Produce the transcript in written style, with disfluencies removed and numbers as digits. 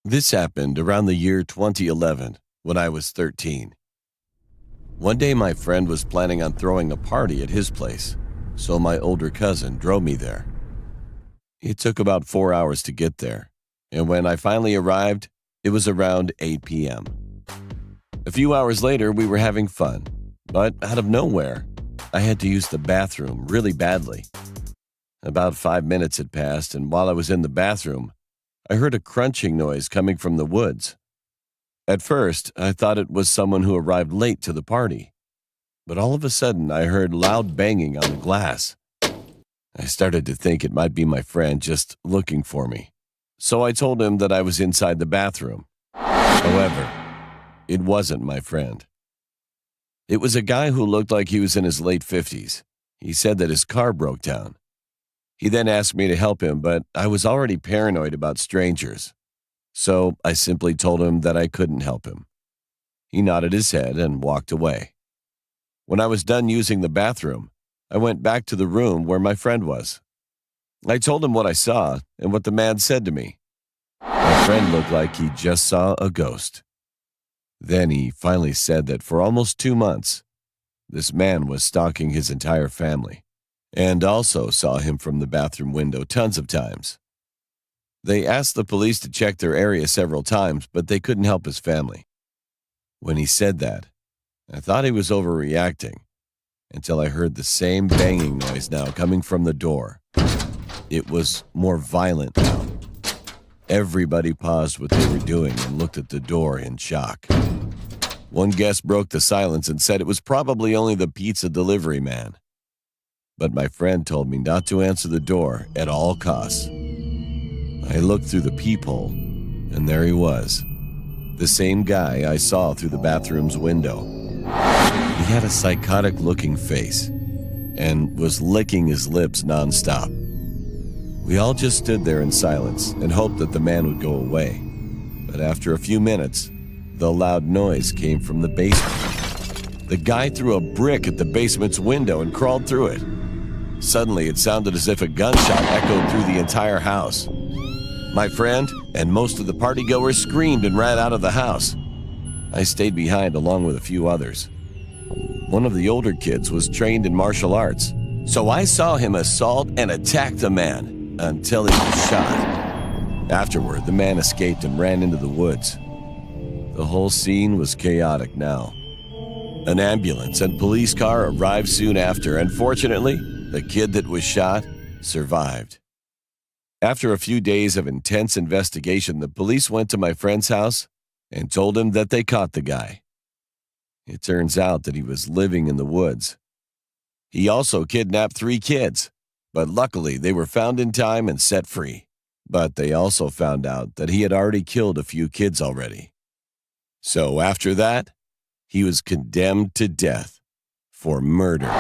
This happened around the year 2011 when I was 13. One day my friend was planning on throwing a party at his place, so my older cousin drove me there. It took about 4 hours to get there, and when I finally arrived, it was around 8 p.m. A few hours later, we were having fun, but out of nowhere, I had to use the bathroom really badly. About 5 minutes had passed, and while I was in the bathroom, I heard a crunching noise coming from the woods. At first, I thought it was someone who arrived late to the party, but all of a sudden I heard loud banging on the glass. I started to think it might be my friend just looking for me, so I told him that I was inside the bathroom. However, it wasn't my friend. It was a guy who looked like he was in his late 50s. He said that his car broke down. He then asked me to help him, but I was already paranoid about strangers. So I simply told him that I couldn't help him. He nodded his head and walked away. When I was done using the bathroom, I went back to the room where my friend was. I told him what I saw and what the man said to me. My friend looked like he just saw a ghost. Then he finally said that for almost 2 months, this man was stalking his entire family, and also saw him from the bathroom window tons of times. They asked the police to check their area several times, but they couldn't help his family. When he said that, I thought he was overreacting, until I heard the same banging noise now coming from the door. It was more violent now. Everybody paused what they were doing and looked at the door in shock. One guest broke the silence and said it was probably only the pizza delivery man. But my friend told me not to answer the door at all costs. I looked through the peephole, and there he was, the same guy I saw through the bathroom's window. He had a psychotic-looking face and was licking his lips nonstop. We all just stood there in silence and hoped that the man would go away. But after a few minutes, the loud noise came from the basement. The guy threw a brick at the basement's window and crawled through it. Suddenly, it sounded as if a gunshot echoed through the entire house. My friend and most of the partygoers screamed and ran out of the house. I stayed behind along with a few others. One of the older kids was trained in martial arts, so I saw him assault and attack the man until he was shot. Afterward, the man escaped and ran into the woods. The whole scene was chaotic now. An ambulance and police car arrived soon after, and fortunately, the kid that was shot survived. After a few days of intense investigation, the police went to my friend's house and told him that they caught the guy. It turns out that he was living in the woods. He also kidnapped 3 kids, but luckily they were found in time and set free. But they also found out that he had already killed a few kids already. So after that, he was condemned to death for murder.